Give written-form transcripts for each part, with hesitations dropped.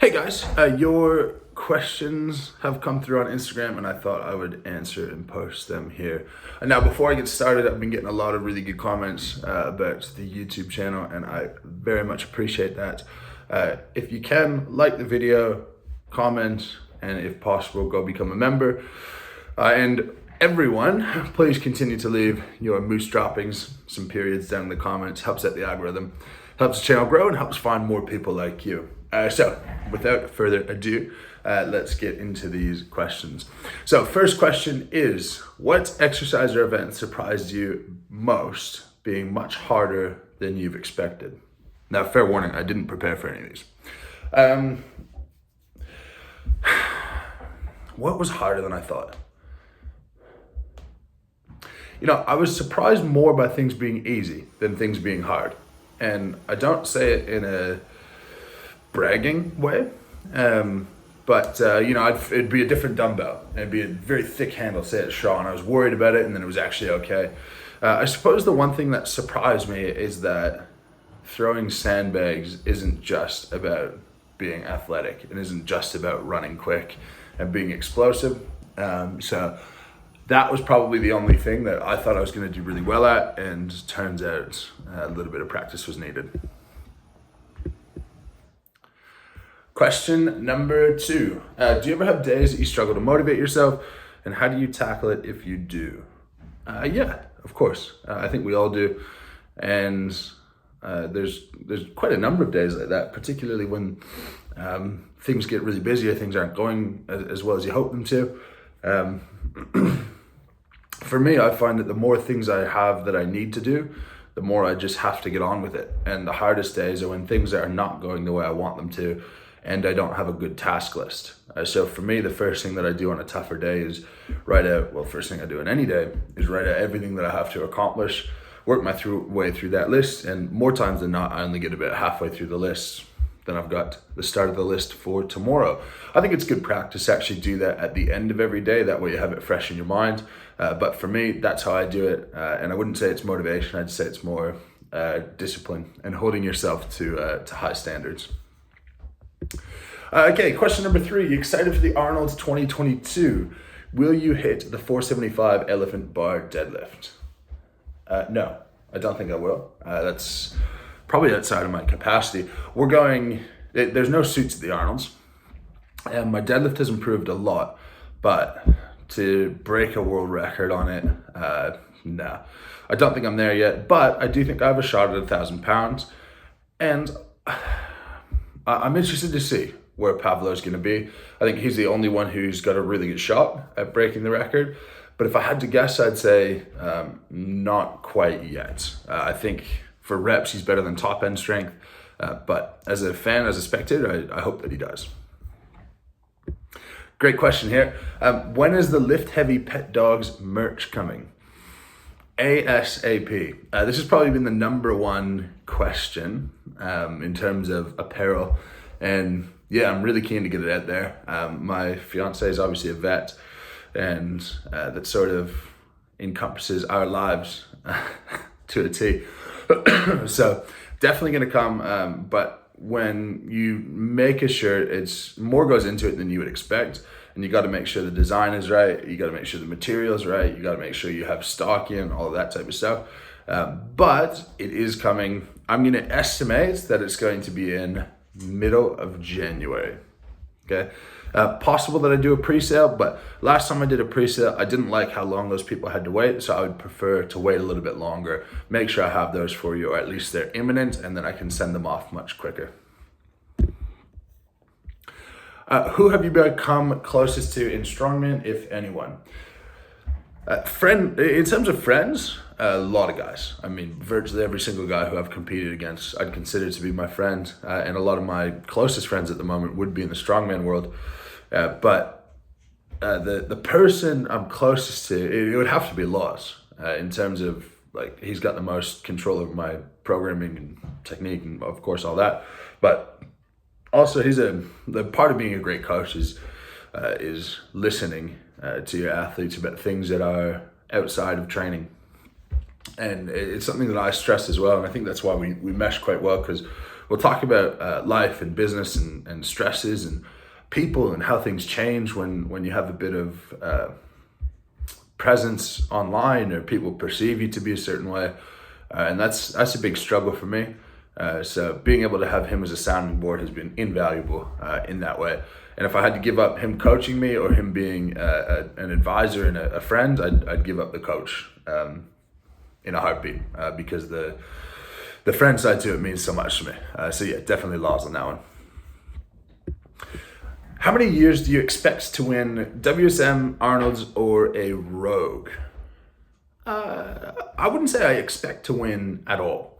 Hey guys, your questions have come through on Instagram and I thought I would answer and post them here. And now before I get started, I've been getting a lot of really good comments about the YouTube channel and I very much appreciate that. If you can, like the video, comment, and if possible, go become a member. And everyone, please continue to leave your moose droppings, some periods down in the comments. Helps out the algorithm, helps the channel grow, and helps find more people like you. So without further ado, let's get into these questions. So first question is, what exercise or event surprised you most being much harder than you've expected? Now, fair warning, I didn't prepare for any of these. What was harder than I thought? You know, I was surprised more by things being easy than things being hard. And I don't say it in a bragging way, but it'd be a different dumbbell. It'd be a very thick handle, say it's Shaw, and I was worried about it, and then it was actually okay. I suppose the one thing that surprised me is that throwing sandbags isn't just about being athletic. It isn't just about running quick and being explosive. So that was probably the only thing that I thought I was going to do really well at, and turns out a little bit of practice was needed. Question number 2. Do you ever have days that you struggle to motivate yourself, and how do you tackle it if you do? Yeah, of course. I think we all do. And there's quite a number of days like that, particularly when things get really busy or things aren't going as well as you hope them to. For me, I find that the more things I have that I need to do, the more I just have to get on with it. And the hardest days are when things are not going the way I want them to, and I don't have a good task list. So for me, the first thing that I do on a tougher day is first thing I do on any day is write out everything that I have to accomplish, work my way through that list, and more times than not, I only get about halfway through the list. Then I've got the start of the list for tomorrow. I think it's good practice to actually do that at the end of every day. That way you have it fresh in your mind. But for me, that's how I do it. And I wouldn't say it's motivation. I'd say it's more discipline and holding yourself to high standards. Okay, question number 3. You excited for the Arnold 2022? Will you hit the 475 elephant bar deadlift? No, I don't think I will. That's probably outside of my capacity. There's no suits at the Arnold's. And my deadlift has improved a lot, but to break a world record on it, no. I don't think I'm there yet, but I do think I have a shot at 1,000 pounds. And I'm interested to see where Pavlo's going to be. I think he's the only one who's got a really good shot at breaking the record. But if I had to guess, I'd say not quite yet. I think for reps, he's better than top end strength. But as a fan, as a spectator, I hope that he does. Great question here. When is the Lift Heavy Pet Dogs merch coming? ASAP. This has probably been the number one question in terms of apparel. And yeah, I'm really keen to get it out there. My fiance is obviously a vet, and that sort of encompasses our lives to a T. So definitely going to come, but when you make a shirt, it's more goes into it than you would expect, and you got to make sure the design is right, you got to make sure the material is right, you got to make sure you have stock in, all of that type of stuff. But it is coming. I'm going to estimate that it's going to be in middle of January. Okay. Possible that I do a pre-sale, but last time I did a pre-sale, I didn't like how long those people had to wait, so I would prefer to wait a little bit longer, make sure I have those for you, or at least they're imminent, and then I can send them off much quicker. Who have you become closest to in Strongman, if anyone? In terms of friends, a lot of guys. I mean, virtually every single guy who I've competed against, I'd consider to be my friend, and a lot of my closest friends at the moment would be in the strongman world. But the person I'm closest to, it would have to be Laws, in terms of, like, he's got the most control over my programming and technique and of course all that. But also the part of being a great coach is listening to your athletes about things that are outside of training. And it's something that I stress as well, and I think that's why we mesh quite well, because we'll talk about life and business and stresses and people and how things change when you have a bit of presence online or people perceive you to be a certain way. And that's a big struggle for me. So being able to have him as a sounding board has been invaluable in that way. And if I had to give up him coaching me or him being an advisor and a friend, I'd give up the coach in a heartbeat because the friend side to it means so much to me. So yeah, definitely laws on that one. How many years do you expect to win WSM, Arnold's, or a Rogue? I wouldn't say I expect to win at all.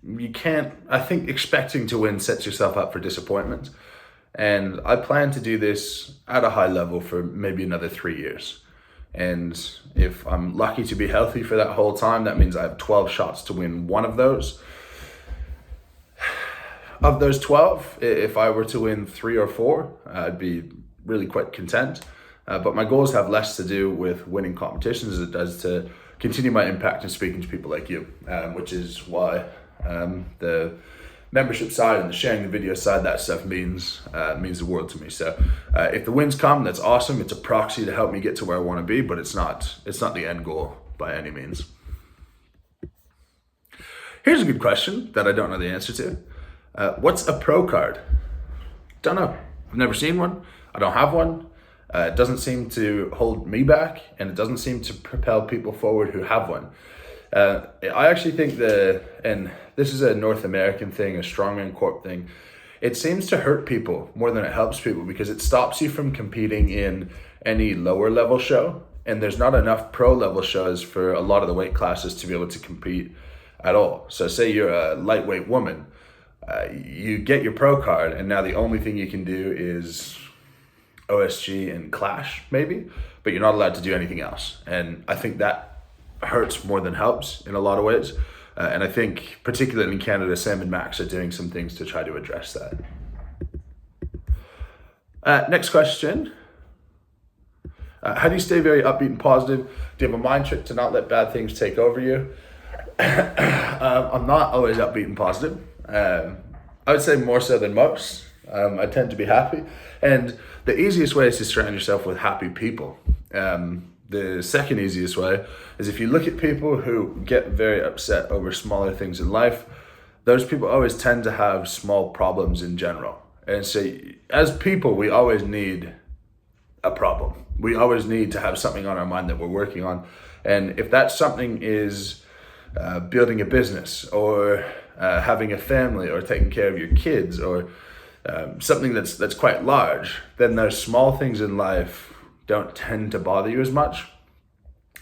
You can't, I think expecting to win sets yourself up for disappointment. And I plan to do this at a high level for maybe another 3 years. And if I'm lucky to be healthy for that whole time, that means I have 12 shots to win one of those. Of those 12, if I were to win 3 or 4, I'd be really quite content. But my goals have less to do with winning competitions as it does to continue my impact and speaking to people like you, which is why the membership side and the sharing the video side, that stuff means the world to me. So if the wins come, that's awesome. It's a proxy to help me get to where I want to be, but it's not the end goal by any means. Here's a good question that I don't know the answer to. What's a pro card? Don't know. I've never seen one. I don't have one. It doesn't seem to hold me back, and it doesn't seem to propel people forward who have one. I actually think and this is a North American thing, a Strongman Corp thing, it seems to hurt people more than it helps people because it stops you from competing in any lower level show, and there's not enough pro level shows for a lot of the weight classes to be able to compete at all. So say you're a lightweight woman, you get your pro card, and now the only thing you can do is OSG and Clash maybe, but you're not allowed to do anything else. And I think that hurts more than helps in a lot of ways. And I think particularly in Canada, Sam and Max are doing some things to try to address that. Next question. How do you stay very upbeat and positive? Do you have a mind trick to not let bad things take over you? I'm not always upbeat and positive. I would say more so than most. I tend to be happy. And the easiest way is to surround yourself with happy people. The second easiest way is if you look at people who get very upset over smaller things in life, those people always tend to have small problems in general. And so as people, we always need a problem. We always need to have something on our mind that we're working on. And if that something is building a business or having a family or taking care of your kids or something that's quite large, then those small things in life don't tend to bother you as much.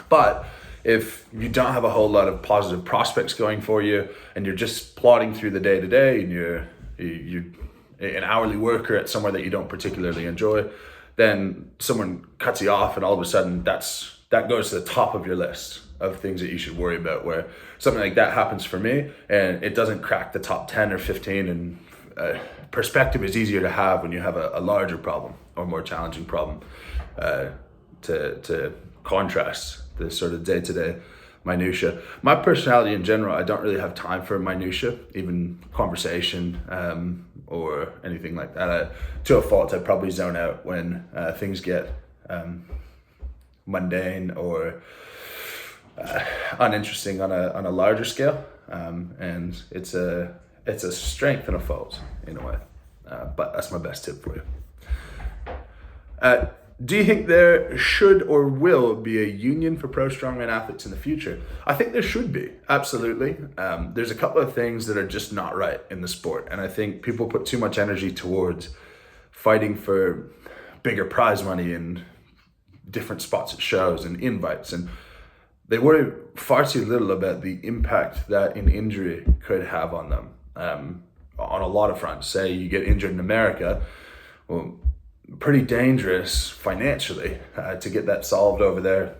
But if you don't have a whole lot of positive prospects going for you and you're just plodding through the day to day and you're an hourly worker at somewhere that you don't particularly enjoy, then someone cuts you off and all of a sudden that goes to the top of your list of things that you should worry about, where something like that happens for me and it doesn't crack the top 10 or 15, and perspective is easier to have when you have a larger problem or more challenging problem, to contrast the sort of day-to-day minutia. My personality in general, I don't really have time for minutia, even conversation or anything like that. To a fault, I probably zone out when things get mundane or uninteresting on a larger scale, and it's a strength and a fault in a way, but that's my best tip for you. Do you think there should or will be a union for pro strongman athletes in the future? I think there should be, absolutely. There's a couple of things that are just not right in the sport, and I think people put too much energy towards fighting for bigger prize money and different spots at shows and invites, and they worry far too little about the impact that an injury could have on them on a lot of fronts. Say you get injured in America, well, pretty dangerous financially to get that solved over there.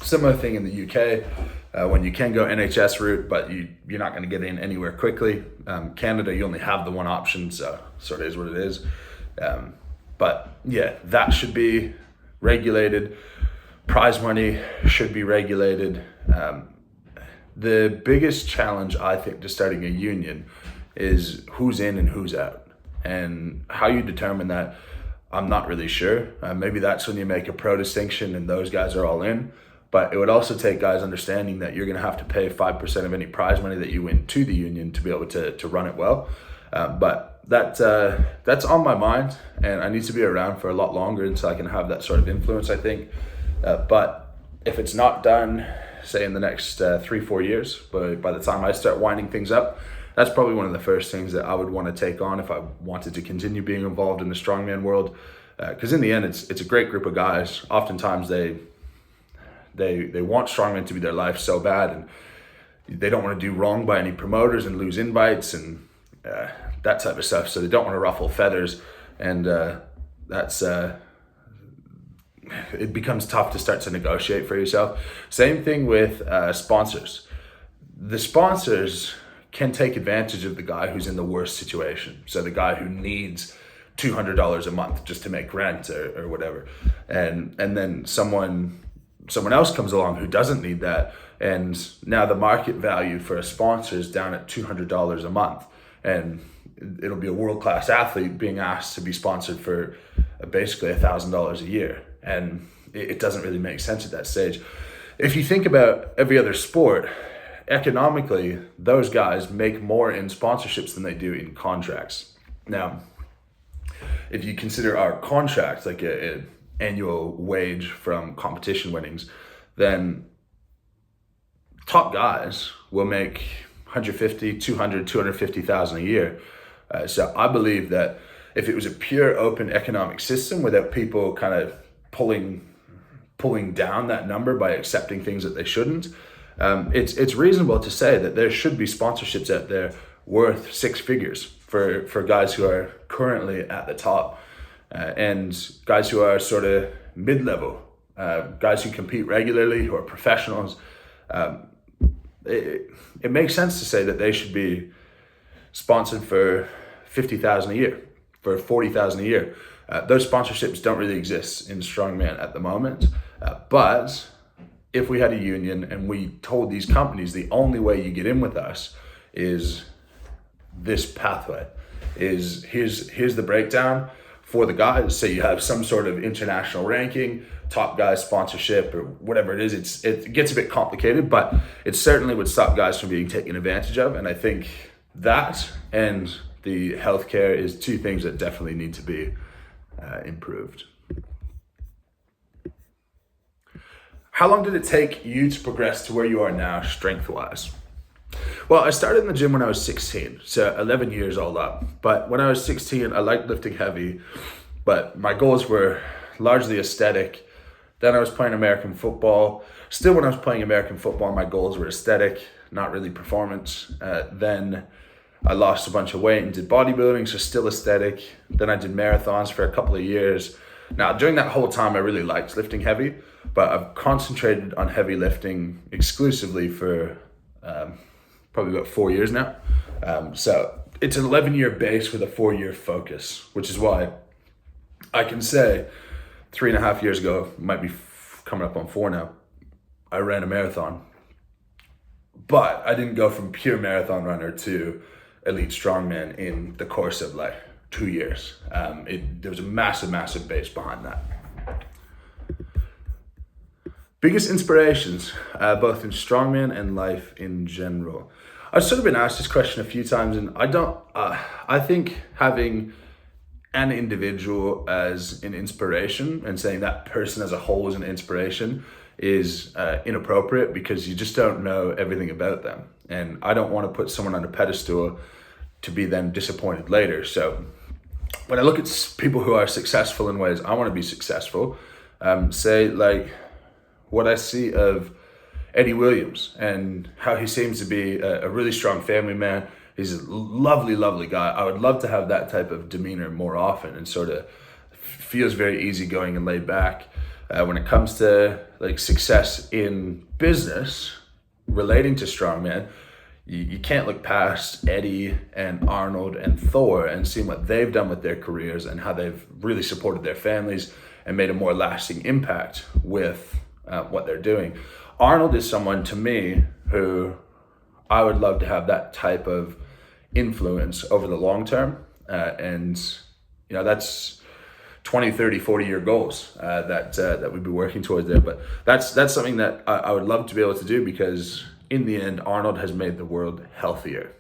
Similar thing in the UK, when you can go NHS route, but you're not going to get in anywhere quickly. Canada, you only have the one option, so sort of is what it is. But yeah, that should be regulated. Prize money should be regulated. the biggest challenge, I think, to starting a union is who's in and who's out. And how you determine that, I'm not really sure. Maybe that's when you make a pro distinction and those guys are all in. But it would also take guys understanding that you're going to have to pay 5% of any prize money that you win to the union to be able to run it well. But that's on my mind, and I need to be around for a lot longer until I can have that sort of influence, I think. But if it's not done, say in the next 3-4 years, by the time I start winding things up, that's probably one of the first things that I would want to take on if I wanted to continue being involved in the strongman world. Because in the end, it's a great group of guys. Oftentimes they want strongman to be their life so bad, and they don't want to do wrong by any promoters and lose invites and that type of stuff. So they don't want to ruffle feathers, and it becomes tough to start to negotiate for yourself. Same thing with sponsors. The sponsors can take advantage of the guy who's in the worst situation. So the guy who needs $200 a month just to make rent or whatever. And then someone else comes along who doesn't need that. And now the market value for a sponsor is down at $200 a month. And it'll be a world-class athlete being asked to be sponsored for basically $1,000 a year. And it doesn't really make sense at that stage. If you think about every other sport, economically, those guys make more in sponsorships than they do in contracts. Now, if you consider our contracts like an annual wage from competition winnings, then top guys will make 150, 200, 250,000 a year. So I believe that if it was a pure open economic system without people kind of pulling down that number by accepting things that they shouldn't, it's reasonable to say that there should be sponsorships out there worth six figures for guys who are currently at the top, and guys who are sort of mid-level, guys who compete regularly, who are professionals. It makes sense to say that they should be sponsored for $50,000 a year, for $40,000 a year. Those sponsorships don't really exist in strongman at the moment, but if we had a union and we told these companies the only way you get in with us is this pathway, is here's the breakdown for the guys. So you have some sort of international ranking, top guys sponsorship, or whatever it is. It gets a bit complicated, but it certainly would stop guys from being taken advantage of. And I think that and the healthcare is two things that definitely need to be improved. How long did it take you to progress to where you are now, strength-wise? Well, I started in the gym when I was 16, so 11 years all up. But when I was 16, I liked lifting heavy, but my goals were largely aesthetic. Then I was playing American football. Still, when I was playing American football, my goals were aesthetic, not really performance. Then I lost a bunch of weight and did bodybuilding, so still aesthetic. Then I did marathons for a couple of years. Now, during that whole time, I really liked lifting heavy, but I've concentrated on heavy lifting exclusively for probably about 4 years now. So it's an 11-year base with a 4-year focus, which is why I can say 3.5 years ago, might be coming up on 4 now, I ran a marathon. But I didn't go from pure marathon runner to elite strongman in the course of like 2 years. There was a massive base behind that. Biggest inspirations, both in strongman and life in general. I've sort of been asked this question a few times, and I think having an individual as an inspiration and saying that person as a whole is an inspiration is inappropriate, because you just don't know everything about them. And I don't want to put someone on a pedestal to be then disappointed later. So when I look at people who are successful in ways I want to be successful, say like what I see of Eddie Williams and how he seems to be a really strong family man. He's a lovely guy. I would love to have that type of demeanor more often, and sort of feels very easygoing and laid back. When it comes to like success in business relating to strongman, you can't look past Eddie and Arnold and Thor and see what they've done with their careers and how they've really supported their families and made a more lasting impact with what they're doing. Arnold is someone to me who I would love to have that type of influence over the long term. And, that's 20, 30, 40-year goals that we'd be working towards there. But that's something that I would love to be able to do, because in the end, Arnold has made the world healthier.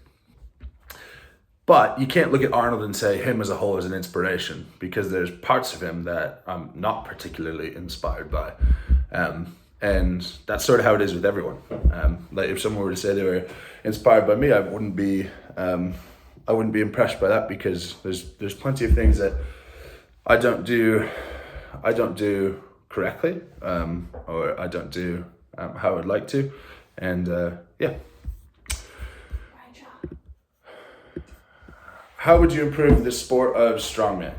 But you can't look at Arnold and say him as a whole is an inspiration, because there's parts of him that I'm not particularly inspired by. And that's sort of how it is with everyone. Like if someone were to say they were inspired by me, I wouldn't be impressed by that, because there's plenty of things that I don't do correctly, or I don't do how I'd like to, and yeah. How would you improve the sport of strongman?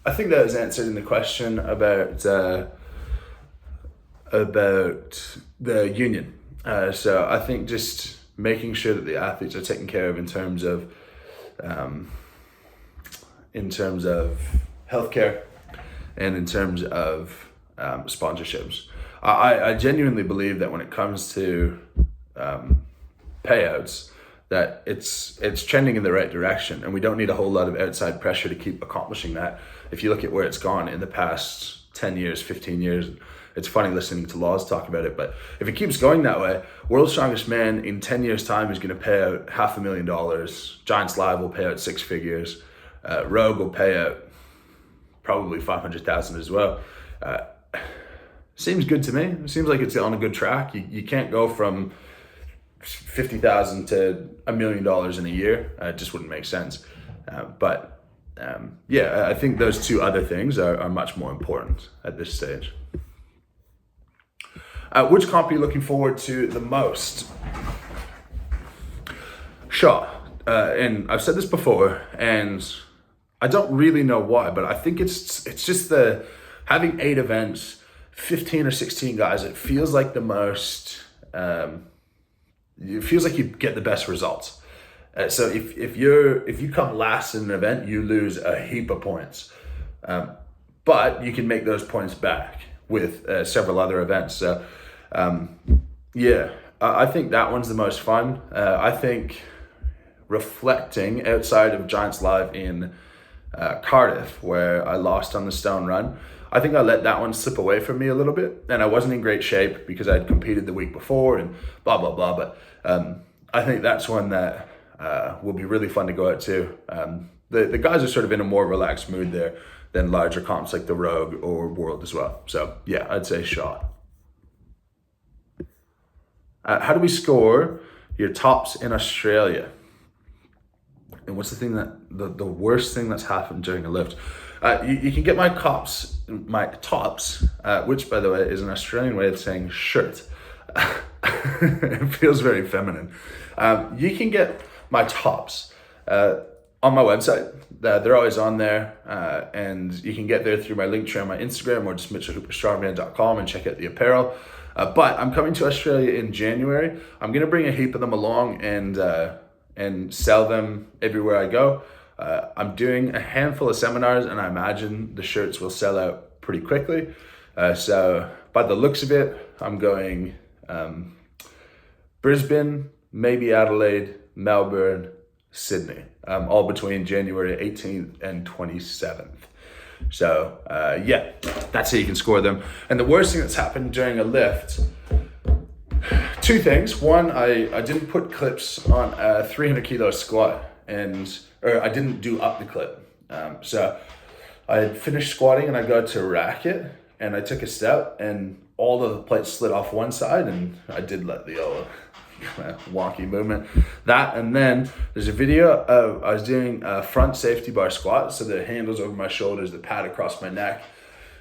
I think that was answered in the question about the union. So I think just making sure that the athletes are taken care of in terms of healthcare and in terms of sponsorships. I genuinely believe that when it comes to payouts, that it's trending in the right direction, and we don't need a whole lot of outside pressure to keep accomplishing that. If you look at where it's gone in the past 10 years, 15 years, it's funny listening to Laws talk about it, but if it keeps going that way, World's Strongest Man in 10 years time is going to pay out $500,000. Giants Live will pay out 6 figures. Rogue will pay out probably 500,000 as well. Seems good to me. It seems like it's on a good track. You can't go from 50,000 to $1 million in a year. It just wouldn't make sense. Yeah, I think those two other things are much more important at this stage. Which comp are you looking forward to the most? Sure. And I've said this before, and I don't really know why, but I think it's just the having 8 events, 15 or 16 guys. It feels like the most. It feels like you get the best results. So if you come last in an event, you lose a heap of points, but you can make those points back with several other events. So yeah, I think that one's the most fun. I think reflecting outside of Giants Live in Cardiff, where I lost on the stone run, I think I let that one slip away from me a little bit, and I wasn't in great shape because I'd competed the week before and blah, blah, blah. But I think that's one that will be really fun to go out to. The guys are sort of in a more relaxed mood there than larger comps like the Rogue or World as well. So yeah, I'd say shot. How do we score your tops in Australia? And what's the thing the worst thing that's happened during a lift? You can get my tops, which by the way is an Australian way of saying shirt. It feels very feminine. You can get my tops on my website. They're always on there, and you can get there through my link tree on my Instagram or just mitchellhooperstrongman.com and check out the apparel. But I'm coming to Australia in January. I'm gonna bring a heap of them along and sell them everywhere I go. I'm doing a handful of seminars, and I imagine the shirts will sell out pretty quickly. So by the looks of it, I'm going Brisbane, maybe Adelaide, Melbourne, Sydney, all between January 18th and 27th. So yeah, that's how you can score them. And the worst thing that's happened during a lift, 2 things. One, I didn't put clips on a 300 kilo squat, or I didn't do up the clip. So I had finished squatting and I got to rack it, and I took a step and all of the plates slid off one side, and I did let the old wonky movement. That, and then there's a video of I was doing a front safety bar squat, so the handles over my shoulders, the pad across my neck,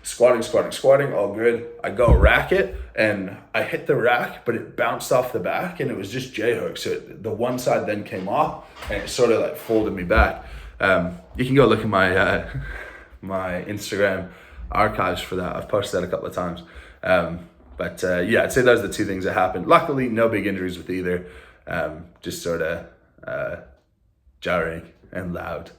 squatting, all good. I go rack it, and I hit the rack, but it bounced off the back, and it was just J-hook, so the one side then came off, and it sort of like folded me back. You can go look at my my Instagram archives for that. I've posted that a couple of times. But yeah, I'd say those are the 2 things that happened. Luckily, no big injuries with either. Just sort of jarring and loud.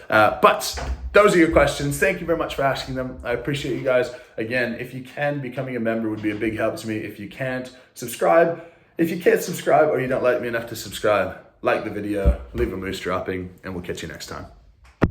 But those are your questions. Thank you very much for asking them. I appreciate you guys. Again, if you can, becoming a member would be a big help to me. If you can't, subscribe. If you can't subscribe or you don't like me enough to subscribe, like the video, leave a moose dropping, and we'll catch you next time.